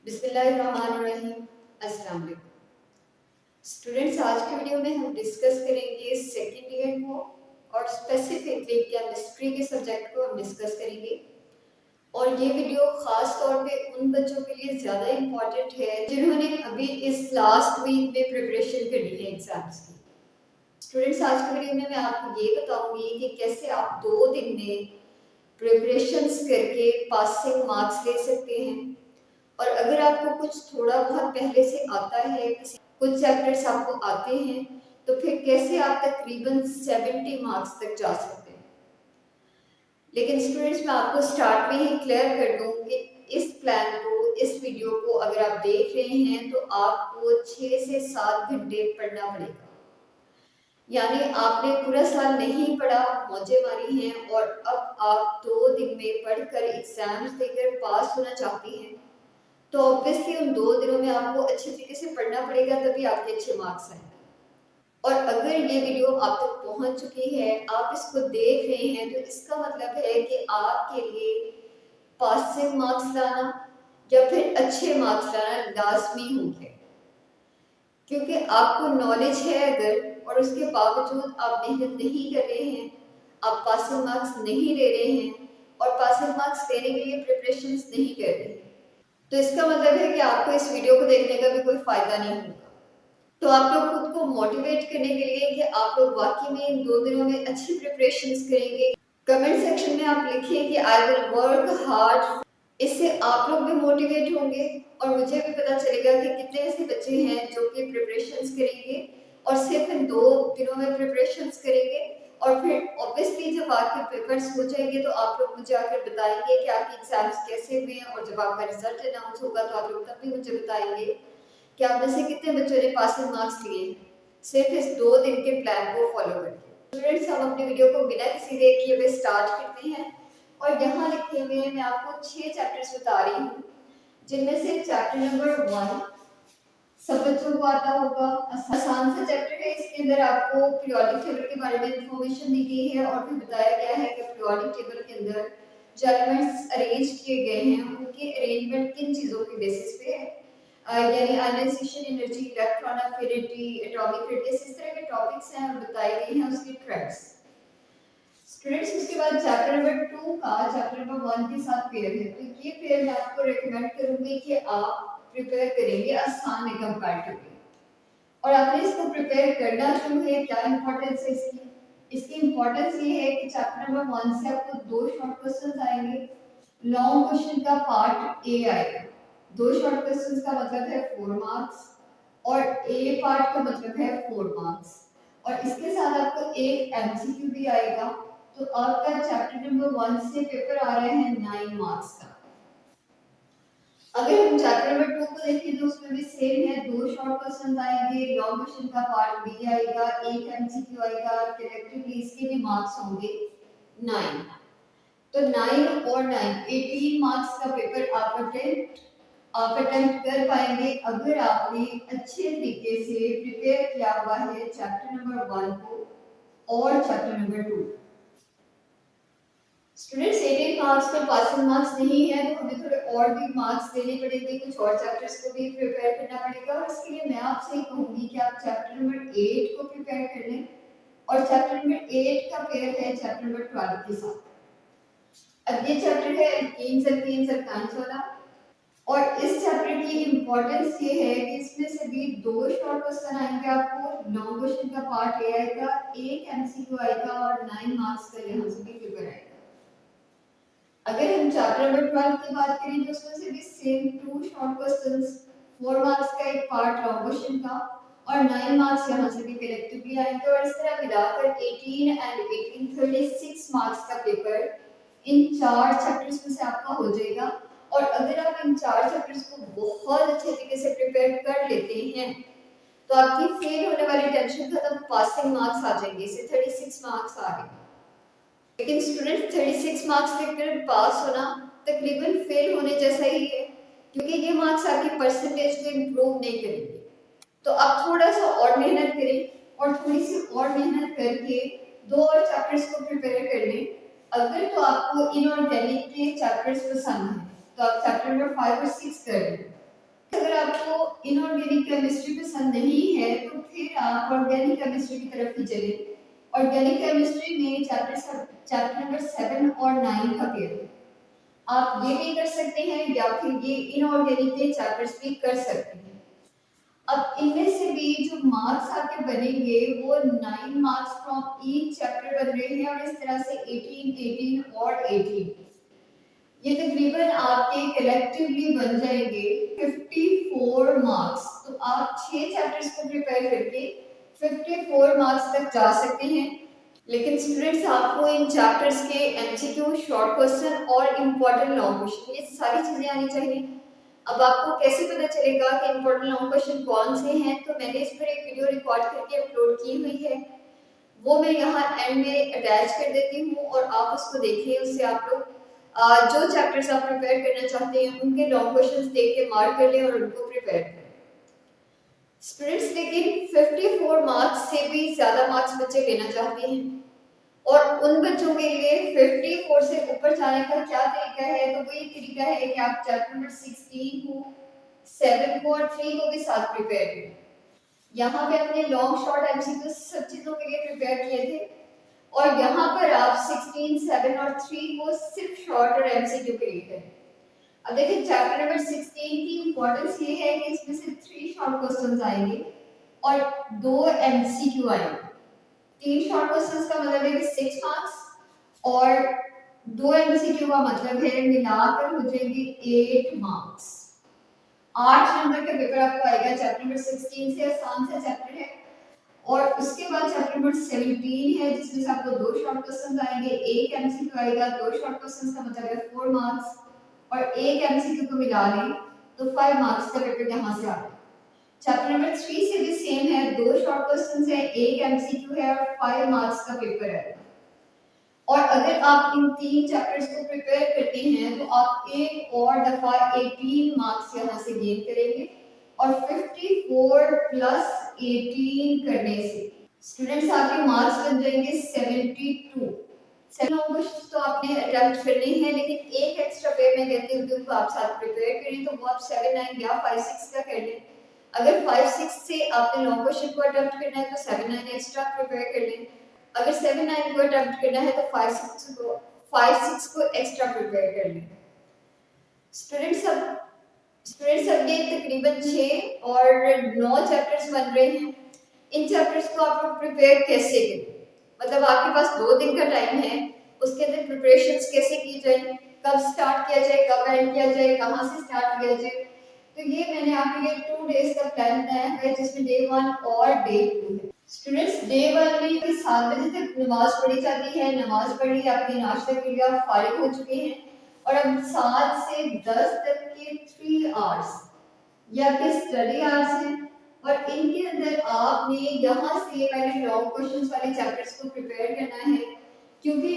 बिस्मिल्लाहिर्रहमानिर्रहीम। अस्सलाम वालेकुम स्टूडेंट्स, आज के वीडियो में हम डिस्कस करेंगे सेकेंड ईयर को और स्पेसिफिकली केमिस्ट्री के सब्जेक्ट को हम डिस्कस करेंगे। और ये वीडियो खास तौर पे उन बच्चों के लिए ज़्यादा इम्पॉर्टेंट है जिन्होंने अभी इस लास्ट वीक में प्रिपरेशन करनी है एग्जाम्स की। स्टूडेंट्स, आज के वीडियो में मैं आपको ये बताऊंगी कि कैसे आप 2 दिन में प्रिपरेशंस करके पासिंग मार्क्स ले सकते हैं। और अगर आपको कुछ थोड़ा बहुत पहले से आता है, कुछ चैप्टर्स आपको आते हैं, तो फिर कैसे आप तकरीबन 70 मार्क्स तक जा सकते हैं। लेकिन स्टूडेंट्स, मैं आपको स्टार्ट में ही क्लियर कर दूं कि इस प्लान को, इस वीडियो को अगर आप देख रहे हैं तो आपको 6 से 7 घंटे पढ़ना पड़ेगा। यानी आपने पूरा साल नहीं पढ़ा, मौजे मारी हैं और अब आप 2 दिन में पढ़कर एग्जाम्स देकर पास होना चाहती हैं, तो ऑब्वियसली उन 2 दिनों में आपको अच्छे तरीके से पढ़ना पड़ेगा, तभी आपके अच्छे मार्क्स आएंगे। और अगर ये वीडियो आप तक पहुंच चुकी है, आप इसको देख रहे हैं, तो इसका मतलब है कि आपके लिए पासिंग मार्क्स लाना या फिर अच्छे मार्क्स लाना लाजमी होंगे। क्योंकि आपको नॉलेज है अगर, और उसके बावजूद आप मेहनत नहीं कर रहे हैं, आप पासिंग मार्क्स नहीं ले रहे हैं और पासिंग मार्क्स लेने के लिए प्रिपरेशंस नहीं कर रहे हैं, तो इसका मतलब है कि आपको इस वीडियो को देखने का भी कोई फायदा नहीं होगा। तो आप लोग खुद को मोटिवेट करने के लिए कि आप लोग वाकई में इन 2 दिनों में अच्छी प्रिपरेशंस करेंगे, कमेंट सेक्शन में आप लिखिए कि आई विल वर्क हार्ड। इससे आप लोग भी मोटिवेट होंगे और मुझे भी पता चलेगा कि कितने ऐसे बच्चे हैं जो कि प्रिपरेशंस करेंगे और सिर्फ इन 2 दिनों में प्रिपरेशंस करेंगे। और फिर ऑब्वियसली जब आपके पेपर्स हो जाएंगे तो आप लोग मुझे आकर बताएंगे कि आपके एग्जाम्स कैसे हुए हैं, और जब आपका रिजल्ट अनाउंस होगा तो आप लोग तब भी मुझे बताएंगे कि आप में से कितने बच्चों ने पासिंग मार्क्स लिए हैं सिर्फ इस 2 दिन के प्लान को फॉलो करके। स्टूडेंट्स, हम अपने वीडियो को बिना किसी देर किए हुए स्टार्ट करते हैं। और यहाँ लिखे हुए हैं, मैं आपको 6 चैप्टर्स बता रही हूँ, जिनमें से चैप्टर नंबर 1 सब बच्चों को आता होगा, आसान सा चैप्टर है। इसके अंदर आपको पीरियोडिक टेबल के बारे में इंफॉर्मेशन दी गई है और फिर बताया गया है कि पीरियोडिक टेबल के अंदर जो एलिमेंट्स अरेंज किए गए हैं उनके अरेंजमेंट किन चीजों के बेसिस पे है, यानी ionisation energy, electron affinity, atomic radius, इस तरह के टॉपिक्स हैं और बताए गए हैं उसके ट्रेंड्स। स्टूडेंट्स, उसके बाद चैप्टर नंबर 2 का चैप्टर नंबर 1 के साथ पेयर है, तो ये पेयर मैं आपको रेकमेंड करूंगी कि आप प्रिपेयर करेंगे आसान है कंपैरेटिवली। और आपने इसको प्रिपेयर करना क्यों है, क्या इंपॉर्टेंस है इसकी? इसकी इंपॉर्टेंस ये है कि चैप्टर नंबर 1 से आपको 2 शॉर्ट क्वेश्चंस आएंगे। लॉन्ग क्वेश्चन का पार्ट ए आएगा। 2 शॉर्ट क्वेश्चंस का मतलब है 4 मार्क्स और ए पार्ट का मतलब है 4 मार्क्स। और इसके साथ आपको एक एमसीक्यू भी आएगा। तो आपका चैप्टर नंबर 1 से पेपर आ रहे हैं 9 मार्क्स का। अगर हम चैप्टर नंबर 2 को देखें तो उसमें भी सेम है, 2 शॉर्ट क्वेश्चन आएंगे, लॉन्ग क्वेश्चन का पार्ट बी आएगा, एक एमसीक्यू आएगा, कलेक्टिवली इसके भी मार्क्स होंगे 9। तो 9 और 9 18 मार्क्स का पेपर आप अटेम्प्ट कर पाएंगे अगर आपने अच्छे तरीके से प्रिपेयर किया हुआ है चैप्टर नंबर 1 को और चैप्टर नंबर 2। स्टूडेंट्स, 18 मार्क्स में पासिंग मार्क्स नहीं है, तो हमें थोड़े और भी मार्क्स देने पड़ेंगे, कुछ और चैप्टर्स को भी प्रिपेयर करना पड़ेगा। और इसके लिए मैं आपसे ही कहूंगी कि आप चैप्टर नंबर 8 को प्रिपेयर कर लें और चैप्टर नंबर 8 का पेयर है चैप्टर नंबर 12 के साथ। अब ये चैप्टर है एल्कीन्स, एल्कीन्स, एल्काइंस वाला। और इस चैप्टर की इंपॉर्टेंस ये है कि इसमें से भी 2 शॉर्ट क्वेश्चन आएंगे आपको, लॉन्ग क्वेश्चन का पार्ट ए आएगा, एक एमसीक्यू आएगा और 9 मार्क्स का यहाँ से भी पेपर आएगा। अगर हम चैप्टर नंबर 12 की बात करें तो उसमें से भी सेम 2 शॉर्ट क्वेश्चंस, 4 मार्क्स का एक पार्ट लॉन्ग क्वेश्चन का और 9 मार्क्स यहाँ से भी कलेक्टिवली आएंगे। और इस तरह मिलाकर 18 एंड 18 36 मार्क्स का पेपर इन 4 चैप्टर्स में से आपका हो जाएगा। और अगर आप इन 4 चैप्टर्स को बहुत अच्छे तरीके से प्रिपेयर कर लेते हैं तो आपकी फेल होने वाली टेंशन खत्म, पासिंग मार्क्स आ जाएंगे, इसे 36 मार्क्स आ रहे हैं। लेकिन स्टूडेंट 36 मार्क्स लेकर पास होना तकरीबन फेल होने जैसा ही है, क्योंकि ये मार्क्स आपकी परसेंटेज को इम्प्रूव नहीं करेंगे। तो आप थोड़ा सा और मेहनत करें और थोड़ी सी और मेहनत करके 2 और चैप्टर्स को प्रिपेयर कर लें। अगर तो आपको इनऑर्गेनिक के चैप्टर्स पसंद हैं तो आप चैप्टर नंबर 5 और 6 कर लें। इनऑर्गेनिक केमिस्ट्री पसंद नहीं है तो फिर आप ऑर्गेनिक केमिस्ट्री की तरफ ही चले। ऑर्गेनिक केमिस्ट्री में चैप्टर नंबर 7 और 9 का केयर है। आप ये भी कर सकते हैं या फिर ये इनऑर्गेनिक के चैप्टर्स भी कर सकते हैं। अब इनमें से भी जो मार्क्स आपके बनेंगे वो 9 मार्क्स फ्रॉम ईच चैप्टर बन रहे हैं और इस तरह से 18, 18 और 18। ये तकरीबन आपके कलेक्टिवली बन जाएंगे 54 मार्क्स। तो आप 6 चैप्टर्स को प्रिपेयर करके 54 मार्क्स तक जा सकते हैं। लेकिन स्टूडेंट्स आपको इन चैप्टर्स के एमसीक्यू, शॉर्ट क्वेश्चन और इम्पोर्टेंट लॉन्ग क्वेश्चन ये सारी चीजें आनी चाहिए। अब आपको कैसे पता चलेगा कि इम्पोर्टेंट लॉन्ग क्वेश्चन कौन से हैं? तो मैंने इस पर एक वीडियो रिकॉर्ड करके अपलोड की हुई है, वो मैं यहाँ एंड में अटैच कर देती हूँ और आप उसको देखें। उससे आप लोग जो चैप्टर्स आप प्रिपेयर करना चाहते हैं उनके लॉन्ग क्वेश्चंस देख के मार्क कर लें और उनको प्रिपेयर करें। स्टूडेंट्स लेकिन 54 मार्क्स से भी ज्यादा मार्क्स बच्चे लेना चाहते हैं और उन बच्चों के लिए 54 से ऊपर जाने का क्या तरीका है? तो वो ये तरीका है कि आप चैप्टर नंबर 16 को, 7 को और 3 को भी साथ प्रिपेयर करें। यहाँ पे अपने लॉन्ग शॉर्ट एमसीक्यू सब चीजों के लिए प्रिपेयर किए थे और यहाँ पर आप 16, 7 और 3 को सिर्फ शॉर्ट और एमसीक्यू के लिए करें। अब देखिए चैप्टर नंबर 16 की इंपॉर्टेंस ये है कि इसमें से 3 शॉर्ट क्वेश्चंस आएंगे और 2 एमसीक्यू आएंगे। 3 शॉर्ट क्वेश्चंस का मतलब है कि 6 मार्क्स और 2 एमसीक्यू का मतलब है मिलाकर हो जाएंगे 8 मार्क्स। 8 नंबर का पेपर आपको आएगा। चैप्टर नंबर 16 से आसान सा चैप्टर है और उसके बाद चैप्टर नंबर 17 है जिसमें से आपको 2 शॉर्ट क्वेश्चंस आएंगे, 1 एमसीक्यू आएगा। 2 शॉर्ट क्वेश्चंस का मतलब है 4 मार्क्स और 1 एमसीक्यू को मिला लें तो 5 मार्क्स का पेपर यहाँ से आ रहा है। चैप्टर नंबर 3 से भी सेम है, 2 शॉर्ट क्वेश्चंस है, 1 एमसीक्यू है और 5 मार्क्स का पेपर है। और अगर आप इन 3 चैप्टर्स को प्रिपेयर करते हैं तो आप एक और दफा 18 मार्क्स यहाँ से गेन करेंगे और 54 प्लस 18 करने से स्टूडेंट्स आपके मार्क्स बन जाएंगे 72। 7 क्वेश्चंस तो आपने अटेम्प्ट करने हैं, लेकिन एक एक्स्ट्रा पे मैं कहती हूँ कि उनको आप साथ प्रिपेयर करें तो वो आप 7, 9 या 5, 6 का कर लें। अगर 5, 6 से आपने लॉन्ग क्वेश्चन को अटेम्प्ट करना है तो 7, 9 एक्स्ट्रा प्रिपेयर कर लें। अगर 7, 9 को अटेम्प्ट करना है तो 5, 6 को एक्स्ट्रा प्रिपेयर कर लें। स्टूडेंट्स अब ये तकरीबन 6 और 9 चैप्टर्स बन रहे हैं। इन चैप्टर्स को आप लोग प्रिपेयर कैसे करें? मतलब आपके पास 2 दिन का टाइम है, उसके अंदर प्रिपरेशंस कैसे की जाए, कब स्टार्ट किया जाए, कब एंड किया जाए, कहाँ से स्टार्ट किया जाए। तो ये मैंने आपके लिए 2 डेज का प्लान बनाया है जिसमें डे 1 और डे 2 है। स्टूडेंट्स डे 1 में 7 बजे तक नमाज पढ़ी जाती है। नमाज पढ़ ली, आपने नाश्ता कर लिया, फारिग हो चुके हैं और अब 7 से 10 तक के 3 आवर्स ये आपके स्टडी आवर्स हैं और इनके अंदर आपने यहाँ से पहले लॉन्ग क्वेश्चंस वाले चैप्टर्स को प्रिपेयर करना है क्योंकि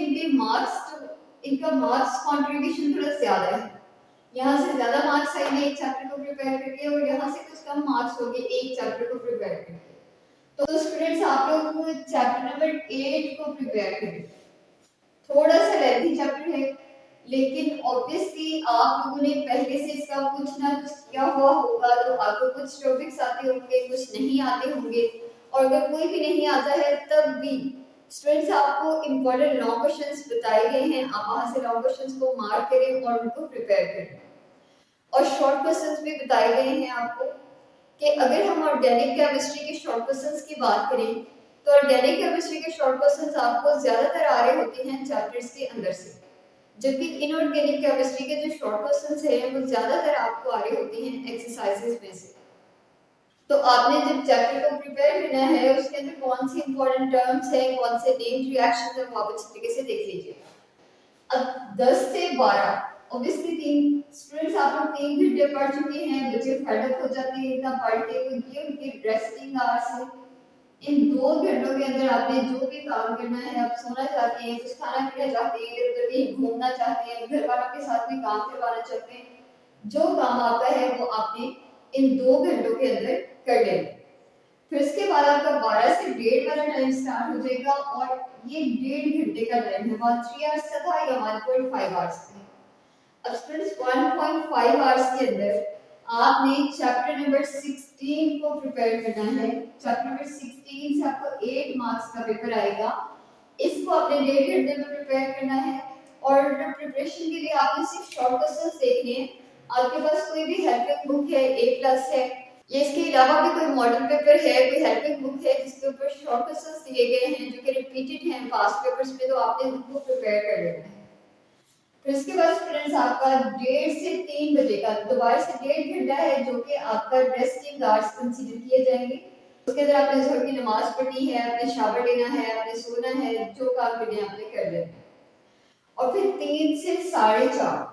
इनका मार्क्स कंट्रीब्यूशन थोड़ा ज्यादा है। यहाँ से ज्यादा मार्क्स आएंगे एक चैप्टर को प्रिपेयर करके और यहाँ से कुछ कम मार्क्स होंगे एक चैप्टर को प्रिपेयर करके। तो स्टूडेंट्स आप लोग को चैप्टर नंबर 8 को प्रिपेयर करें। थोड़ा सा लेंथी चैप्टर है लेकिन ऑब्वियसली आप लोगों ने पहले से इसका कुछ ना कुछ किया हुआ होगा तो आपको कुछ टॉपिक्स आते होंगे, कुछ नहीं आते होंगे और अगर कोई भी नहीं आता है तब भी स्टूडेंट्स आपको इम्पोर्टेंट लॉन्ग क्वेश्चंस बताए गए हैं, आप वहां से लॉन्ग क्वेश्चंस को मार्क करें और उनको प्रिपेयर करें। और शॉर्ट क्वेश्चंस भी बताए गए हैं आपको कि अगर हम ऑर्गेनिक केमिस्ट्री के शॉर्ट क्वेश्चंस की बात करें तो ऑर्गेनिक केमिस्ट्री के शॉर्ट क्वेश्चंस आपको ज्यादातर आ रहे होते हैं चैप्टर्स के अंदर से, जबकि इनऑर्गेनिक केमिस्ट्री के जो शॉर्ट क्वेश्चंस हैं वो ज्यादातर आपको आ रहे होते हैं एक्सरसाइजेस में से। तो आपने जब चैप्टर को प्रिपेयर करना है उसके अंदर कौन सी इंपॉर्टेंट टर्म्स हैं, कौन से नेम रिएक्शंस हैं वो आप अच्छे तरीके से देख लीजिएगा। अब 10 से 12 ऑब्वियसली 3 स्टूडेंट्स आप लोग 3 घंटे पढ़ चुके हैं, बच्चे फेड अप हो जाते हैं इतना पढ़ के, तो ये उनके रेस्टिंग आवर्स है। इन 2 घंटों के अंदर आपने जो भी काम करना है, आप सोना चाहते हैं, कुछ खाना पीना चाहते हैं, इधर उधर कहीं घूमना चाहते हैं, घर वालों के साथ में काम करवाना चाहते हैं, जो काम आपका है वो आपने इन 2 घंटों के अंदर कर लेना। फिर इसके बाद आपका 12 से 1.5 वाला टाइम स्टार्ट हो जाएगा और ये 1.5 घंटे का टाइम है। 3 आवर्स का था या 1.5 आवर्स का है। अब स्टूडेंट्स 1.5 आवर्स के अंदर आपने चैप्टर नंबर 16 को प्रिपेयर करना है। चैप्टर नंबर 16 से आपको 8 मार्क्स का पेपर आएगा। इसको आपने 1.5 घंटे में प्रिपेयर करना है और प्रिपरेशन के लिए आपने सिर्फ शॉर्ट क्वेश्चंस देखने हैं। आपके पास कोई भी हेल्पिंग बुक है, ए प्लस है, या इसके अलावा भी कोई मॉडल पेपर है, कोई हेल्पिंग बुक है जिसके ऊपर शॉर्ट क्वेश्चंस दिए गए हैं जो कि रिपीटेड हैं पास्ट पेपर्स में, तो आपने उनको प्रिपेयर कर लेना है। फिर इसके बाद स्टूडेंट्स आपका 1:30 से 3 बजे का दोबारा से 1.5 घंटा है जो कि आपका रेस्टिंग आवर्स कंसीडर किए जाएंगे। उसके अंदर आपने ज़ोहर की नमाज पढ़नी है, आपने शावर लेना है, आपने सोना है, जो काम करने आपने कर लेना है। और फिर 3 से 4:30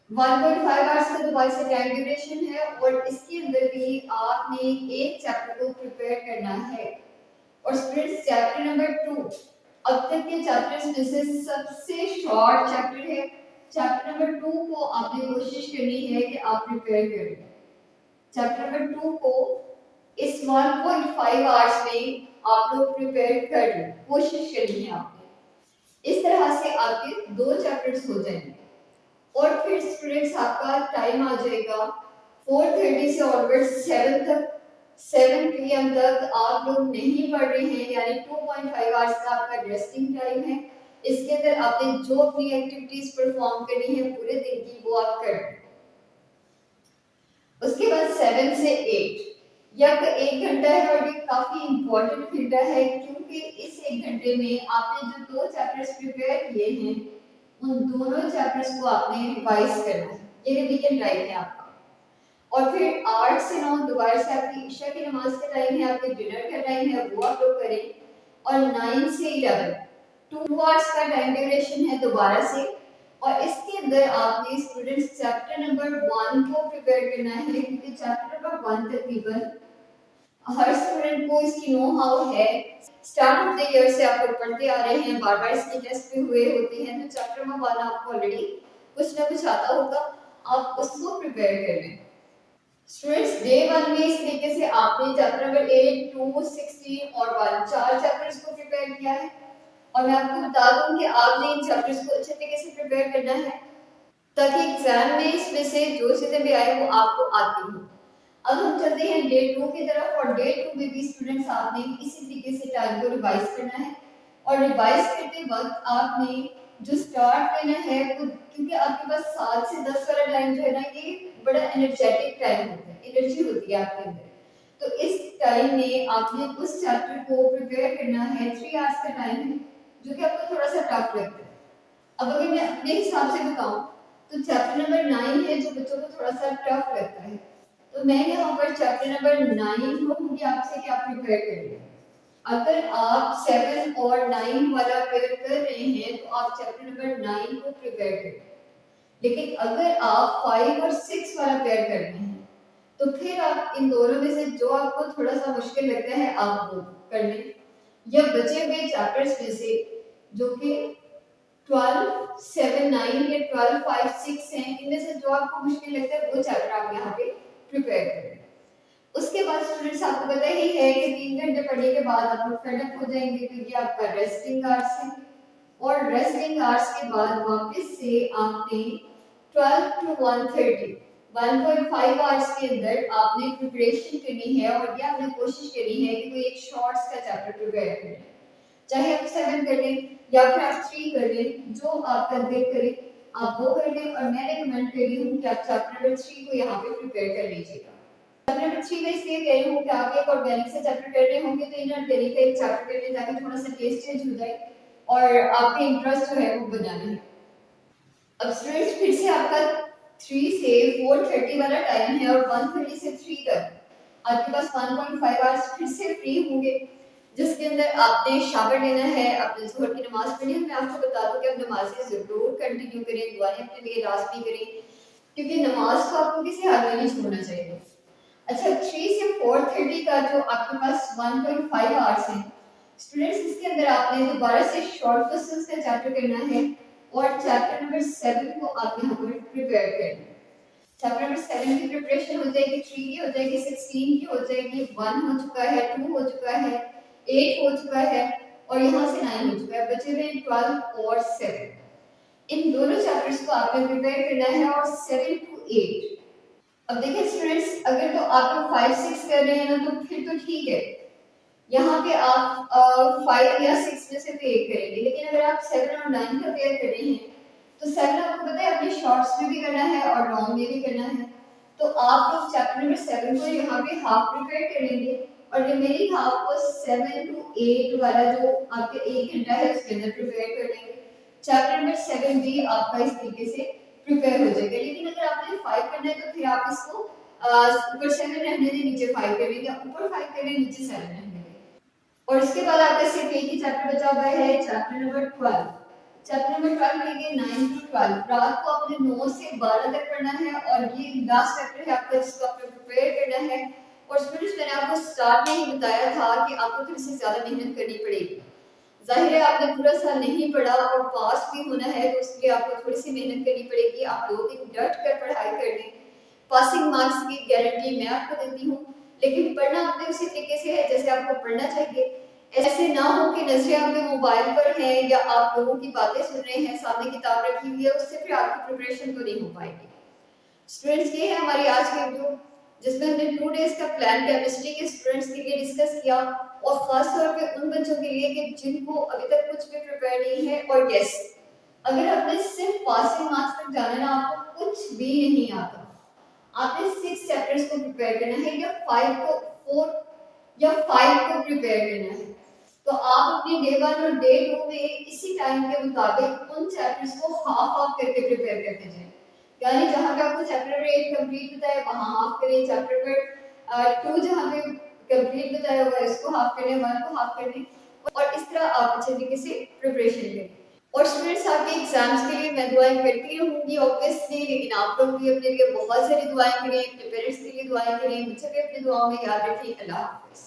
1.5 आवर्स का दोबारा से टाइम ड्यूरेशन है और इसके अंदर भी आपने एक चैप्टर को प्रिपेयर करना है। और स्टूडेंट्स चैप्टर नंबर 2 अब तक के चैप्टर्स में से सबसे शॉर्ट चैप्टर है। चैप्टर नंबर 2 को आपने कोशिश करनी है कि आप प्रिपेयर करें। चैप्टर नंबर 2 को इस 1.5 आवर्स में आप लोग प्रिपेयर कर लें, कोशिश करनी है आपने। इस तरह से आपके 2 चैप्टर्स हो जाएंगे। और फिर स्टूडेंट्स आपका टाइम आ जाएगा 4:30 से ऑनवर्ड्स 7 तक। 7 पीएम तक आप लोग नहीं पढ़ रहे हैं, यानी 2.5 आवर्स का आपका रेस्टिंग टाइम है। इसके अंदर आपने जो अपनी एक्टिविटीज परफॉर्म करनी है पूरे दिन की वो आप कर। उसके बाद 7 से 8 यह 1 घंटा है और ये काफी इंपॉर्टेंट घंटा है क्योंकि इस 1 घंटे में आपने जो 2 चैप्टर्स प्रिपेयर किए हैं उन दोनों चैप्टर्स को आपने रिवाइज करना है। ये रिवीजन टाइम है आपका। और फिर 8 से 9 दोबारा से आपकी इशा की नमाज का टाइम है, आपके डिनर का टाइम है, वो आप लोग करें। और 9 से 11 2 आवर्स का टाइम ड्यूरेशन है दोबारा से। और इसके अंदर आपने स्टूडेंट्स चैप्टर नंबर 1 को प्रिपेयर करना है क्योंकि चैप्टर नंबर 1 तकरीबन हर स्टूडेंट को इसकी नो हाउ है। स्टार्ट ऑफ द ईयर से आप लोग पढ़ते आ रहे हैं, बार बार इसके टेस्ट भी हुए होते हैं, तो चैप्टर नंबर 1 आपको ऑलरेडी कुछ ना कुछ आता होगा, आप उसको प्रिपेयर कर लें। स्टूडेंट्स डे 1 में इस तरीके से आपने चैप्टर नंबर 8, 2, 16 और 1 चार चैप्टर्स को प्रिपेयर किया है। और मैं आपको बता दूं कि आपने इन चैप्टर्स को अच्छे तरीके से प्रिपेयर करना है ताकि एग्जाम में इसमें से जो चीजें भी आए वो आपको आती हो। अब हम चलते हैं डे 2 की तरफ और डे 2 में भी स्टूडेंट्स आपने इसी तरीके से टाइम को रिवाइज करना है। और रिवाइज करते वक्त आपने जो स्टार्ट करना है वो, क्योंकि आपके पास 7 से 10 वाला टाइम जो है ना ये बड़ा एनर्जेटिक टाइम होता है, एनर्जी होती है आपके अंदर। तो इस टाइम में आपने उस चैप्टर को प्रिपेयर करना है। 3 आवर्स का टाइम है जो कि आपको थोड़ा सा टफ लगता है। अब अगर मैं अपने हिसाब से बताऊं तो चैप्टर नंबर 9 है जो बच्चों को थोड़ा सा टफ लगता है, तो मैं यहाँ पर चैप्टर नंबर 9 को कहूँगी आपसे कि आप प्रिपेयर करिए। अगर आप 7 और 9 वाला पेयर कर रहे हैं तो आप चैप्टर नंबर 9 को प्रिपेयर करें। लेकिन अगर आप 5 और 6 वाला पेयर कर रहे हैं तो फिर आप इन दोनों में से जो आपको थोड़ा सा मुश्किल लगता है आप वो कर लें। या बचे हुए चैप्टर्स में से जो कि 12, 7, 9 या 12, 5, 6 हैं, इनमें से जो आपको मुश्किल लगता है वो चैप्टर आप यहाँ पे प्रिपेयर करें। उसके बाद स्टूडेंट्स आपको पता ही है कि 3 घंटे पढ़ने के बाद आप लोग फेड अप हो जाएंगे क्योंकि आपका रेस्टिंग आवर्स है। और रेस्टिंग आवर्स के बाद वापस से आपने 12 टू 1:30 1.5 आवर्स के अंदर आपने प्रिपरेशन करनी है और ये आपने कोशिश करनी है कि कोई एक शॉर्ट्स का चैप्टर प्रिपेयर करें, चाहे आप 7 कर लें या फिर आप 3 कर लें, जो आपका दिल करे आप वो कर लें। और मैं रिकमेंड कर रही हूँ कि आप चैप्टर नंबर 3 को यहाँ पे प्रिपेयर कर लीजिएगा। चैप्टर नंबर 3 में इसलिए कह रही हूँ कि आप एक ऑर्गेनिक से चैप्टर कर रहे होंगे तो इनऑर्गेनिक का एक चैप्टर कर लें ताकि थोड़ा सा टेस्ट चेंज हो जाए और आपके इंटरेस्ट जो है वो बनाना है। अब स्टूडेंट्स फिर से आपका 3 से 4:30 वाला टाइम है और 1:30 से 3 तक आपके पास 1.5 आवर्स फिर से फ्री होंगे जिसके अंदर आपने शावर लेना है, अपने ज़ोहर की नमाज पढ़नी है। मैं आपको बता दूं कि आप नमाज़ें ज़रूर कंटिन्यू करें, दुआएं अपने लिए लाज़मी करें क्योंकि नमाज को आपको किसी हाल में नहीं छोड़ना चाहिए। अच्छा 3 से 4:30 का जो आपके पास 1.5 आवर्स है स्टूडेंट्स, इसके अंदर आपने दोबारा से शॉर्ट क्वेश्चंस का चैप्टर करना है और चैप्टर नंबर 7 को आप यहाँ पर प्रिपेयर करना है। चैप्टर नंबर 7 की प्रिपरेशन हो जाएगी, 3 की हो जाएगी, 16 की हो जाएगी, 1 हो चुका है, 2 हो चुका है, 8 हो चुका है और यहाँ से 9 हो चुका है, बचे हुए 12 और 7। इन दोनों चैप्टर्स को आपने प्रिपेयर करना है और 7 to 8 अब देखिए स्टूडेंट्स, अगर तो आप लोग 5 6 कर रहे हैं ना तो फिर तो ठीक है, यहाँ पे आप 5 या 6 में से भी एक करेंगे। लेकिन अगर आप 7 और 9 का पेयर कर रहे हैं तो 7 आपको पता है अपने शॉर्ट्स में भी करना है और लॉन्ग में भी करना है। तो आप लोग चैप्टर नंबर 7 को यहाँ पे हाफ प्रिपेयर कर लेंगे और रिमेनिंग हाफ को 7 to 8 वाला जो आपके 1 घंटा है उसके अंदर प्रिपेयर कर लेंगे। चैप्टर नंबर 7 भी आपका इस तरीके से प्रिपेयर हो जाएगा। लेकिन अगर आपने 5 करना है तो फिर आप इसको ऊपर 7 रहने दें, नीचे 5 कर लेंगे, ऊपर 5 करें, नीचे 7 रहने दें। और इसके बाद आपका सिर्फ एक ही चैप्टर बचा हुआ है, चैप्टर नंबर 12। चैप्टर नंबर 12 लेंगे 9 to 12। रात को आपने 9 से 12 तक पढ़ना है और ये लास्ट चैप्टर है आपका, जिसको आपने प्रिपेयर करना है। और स्टूडेंट्स, मैंने आपको स्टार्ट में ही बताया था कि आपको थोड़ी सी ज्यादा मेहनत करनी पड़ेगी। जाहिर है आपने पूरा साल नहीं पढ़ा और पास भी होना है तो उसके लिए आपको थोड़ी सी मेहनत करनी पड़ेगी। आप 2 दिन डट कर पढ़ाई कर लें, पासिंग मार्क्स की गारंटी मैं आपको देती हूँ। लेकिन पढ़ना आपने उसी तरीके से है जैसे आपको पढ़ना चाहिए। ऐसे ना हो कि नजरें आपके मोबाइल पर हैं या आप लोगों की बातें सुन रहे हैं, सामने किताब रखी हुई है, उससे फिर आपकी प्रिपरेशन तो नहीं हो पाएगी। स्टूडेंट्स, ये है हमारी आज की वीडियो जिसमें हमने 2 डेज का प्लान केमिस्ट्री के स्टूडेंट्स के लिए डिस्कस किया, और खास तौर पे उन बच्चों के लिए कि जिनको अभी तक कुछ भी प्रिपेयर नहीं है। और यस, अगर आपने सिर्फ पासिंग मार्क्स तक जाना ना, आपको कुछ भी नहीं आता, आपने 6 चैप्टर्स को प्रिपेयर करना है या 5 को 4 या 5 को प्रिपेयर करना है। तो आप अपनी डे 1 और डे 2 में इसी टाइम के मुताबिक उन चैप्टर्स को हाफ हाफ करके प्रिपेयर करते जाएं। यानी जहां पे आपको चैप्टर नंबर 8 कंप्लीट बताया वहां हाफ करें, चैप्टर नंबर 2 जहां पे कंप्लीट बताया हुआ है उसको हाफ करें, 1 को हाफ कर दें, और इस तरह आप अच्छे तरीके से प्रिपरेशन करें। और स्टूडेंट्स, आपके एग्जाम्स के लिए मैं दुआएं करती रहूंगी ऑब्वियसली, लेकिन आप लोग भी अपने लिए बहुत सारी दुआएं करें, अपने पेरेंट्स के लिए दुआएं करें, मुझे भी अपनी दुआओं में याद रखें। अल्लाह हाफिज़।